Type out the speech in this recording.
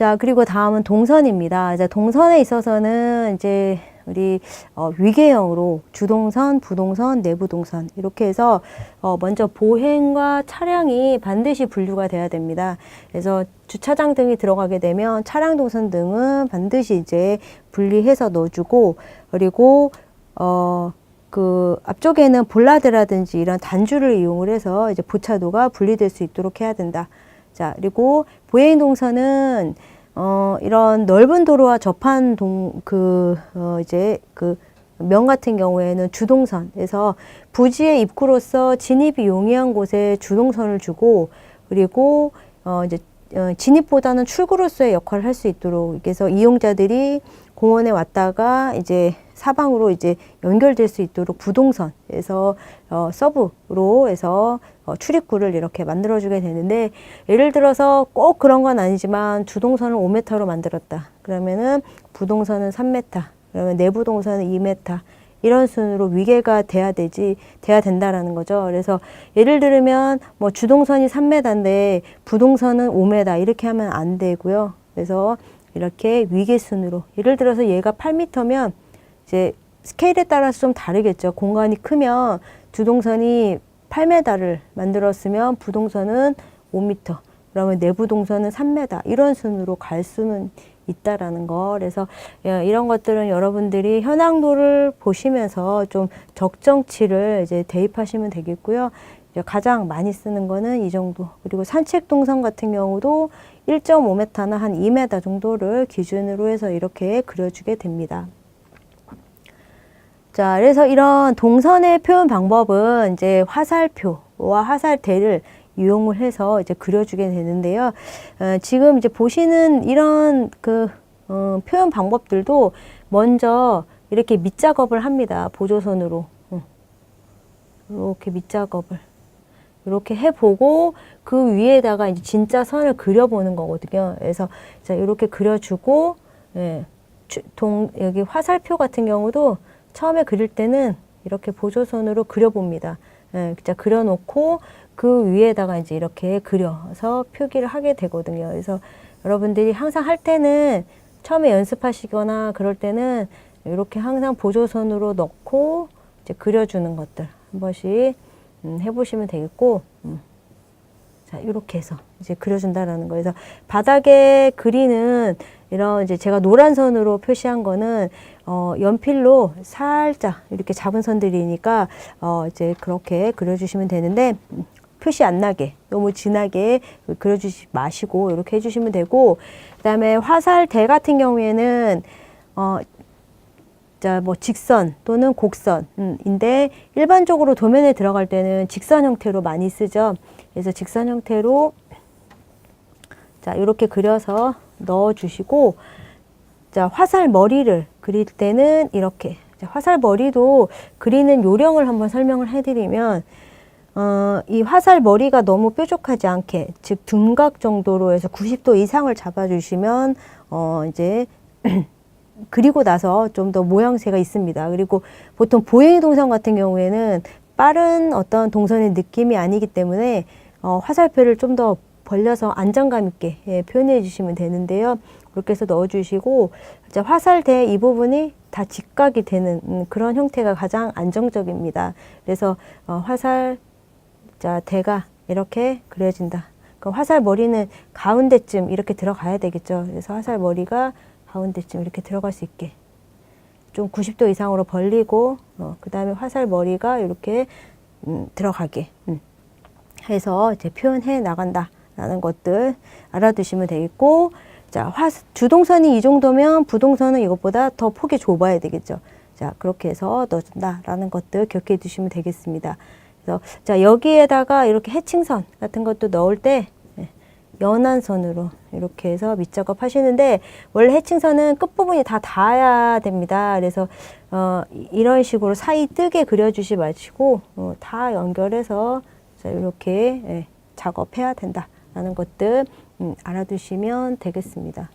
자, 그리고 다음은 동선입니다. 이제 동선에 있어서는 이제 우리 위계형으로 주동선, 부동선, 내부동선 이렇게 해서 먼저 보행과 차량이 반드시 분류가 돼야 됩니다. 그래서 주차장 등이 들어가게 되면 차량 동선 등은 반드시 이제 분리해서 넣어주고, 그리고 그 앞쪽에는 볼라드라든지 이런 단줄을 이용을 해서 이제 보차도가 분리될 수 있도록 해야 된다. 자, 그리고 보행 동선은 이런 넓은 도로와 접한 이제 그 면 같은 경우에는 주동선에서 부지의 입구로서 진입이 용이한 곳에 주동선을 주고, 그리고 이제 진입보다는 출구로서의 역할을 할 수 있도록, 그래서 이용자들이 공원에 왔다가 이제 사방으로 이제 연결될 수 있도록 부동선에서 서브로 해서 출입구를 이렇게 만들어주게 되는데, 예를 들어서 꼭 그런 건 아니지만 주동선을 5m로 만들었다. 그러면은 부동선은 3m, 그러면 내부동선은 2m, 이런 순으로 위계가 돼야 된다라는 거죠. 그래서 예를 들면 뭐 주동선이 3m인데 부동선은 5m 이렇게 하면 안 되고요. 그래서 이렇게 위계순으로, 예를 들어서 얘가 8m면 이제 스케일에 따라서 좀 다르겠죠. 공간이 크면 주동선이 8m를 만들었으면 부동선은 5m, 그러면 내부동선은 3m, 이런 순으로 갈 수는 있다라는 거. 그래서 이런 것들은 여러분들이 현황도를 보시면서 좀 적정치를 이제 대입하시면 되겠고요. 가장 많이 쓰는 거는 이 정도. 그리고 산책 동선 같은 경우도 1.5m나 한 2m 정도를 기준으로 해서 이렇게 그려주게 됩니다. 자, 그래서 이런 동선의 표현 방법은 이제 화살표와 화살대를 이용을 해서 이제 그려주게 되는데요. 지금 이제 보시는 이런 표현 방법들도 먼저 이렇게 밑작업을 합니다. 보조선으로. 이렇게 밑작업을. 이렇게 해보고 그 위에다가 이제 진짜 선을 그려보는 거거든요. 그래서 자, 이렇게 그려주고, 여기 화살표 같은 경우도 처음에 그릴 때는 이렇게 보조선으로 그려봅니다. 자, 그려놓고 그 위에다가 이제 이렇게 그려서 표기를 하게 되거든요. 그래서 여러분들이 항상 할 때는 처음에 연습하시거나 그럴 때는 이렇게 항상 보조선으로 넣고 이제 그려주는 것들 한 번씩 해보시면 되겠고, 자, 이렇게 해서 이제 그려준다라는 거예요. 그래서 바닥에 그리는 이런 이제 제가 노란 선으로 표시한 거는 연필로 살짝 이렇게 잡은 선들이니까 이제 그렇게 그려주시면 되는데, 표시 안 나게 너무 진하게 그려주지 마시고 이렇게 해주시면 되고, 그 다음에 화살대 같은 경우에는 자, 뭐 직선 또는 곡선인데 일반적으로 도면에 들어갈 때는 직선 형태로 많이 쓰죠. 그래서 직선 형태로 자, 이렇게 그려서 넣어 주시고, 자, 화살 머리를 그릴 때는 이렇게, 자, 화살 머리도 그리는 요령을 한번 설명을 해드리면, 이 화살 머리가 너무 뾰족하지 않게, 즉 둔각 정도로 해서 90도 이상을 잡아주시면 이제 그리고 나서 좀 더 모양새가 있습니다. 그리고 보통 보행 동선 같은 경우에는 빠른 어떤 동선의 느낌이 아니기 때문에 화살표를 좀 더 벌려서 안정감 있게 표현해 주시면 되는데요. 그렇게 해서 넣어 주시고, 이제 화살대 이 부분이 다 직각이 되는 그런 형태가 가장 안정적입니다. 그래서 화살 자, 대가 이렇게 그려진다. 그럼 화살 머리는 가운데쯤 이렇게 들어가야 되겠죠. 그래서 화살 머리가 가운데쯤 이렇게 들어갈 수 있게 좀 90도 이상으로 벌리고, 그 다음에 화살 머리가 이렇게 들어가게 해서 이제 표현해 나간다라는 것들 알아두시면 되겠고, 자, 주동선이 이 정도면 부동선은 이것보다 더 폭이 좁아야 되겠죠. 자, 그렇게 해서 넣어준다라는 것들 기억해 두시면 되겠습니다. 그래서 자, 여기에다가 이렇게 해칭선 같은 것도 넣을 때 연한 선으로 이렇게 해서 밑작업 하시는데, 원래 해칭선은 끝부분이 다 닿아야 됩니다. 그래서 이런 식으로 사이 뜨게 그려주지 마시고 다 연결해서 자, 이렇게 작업해야 된다라는 것들 알아두시면 되겠습니다.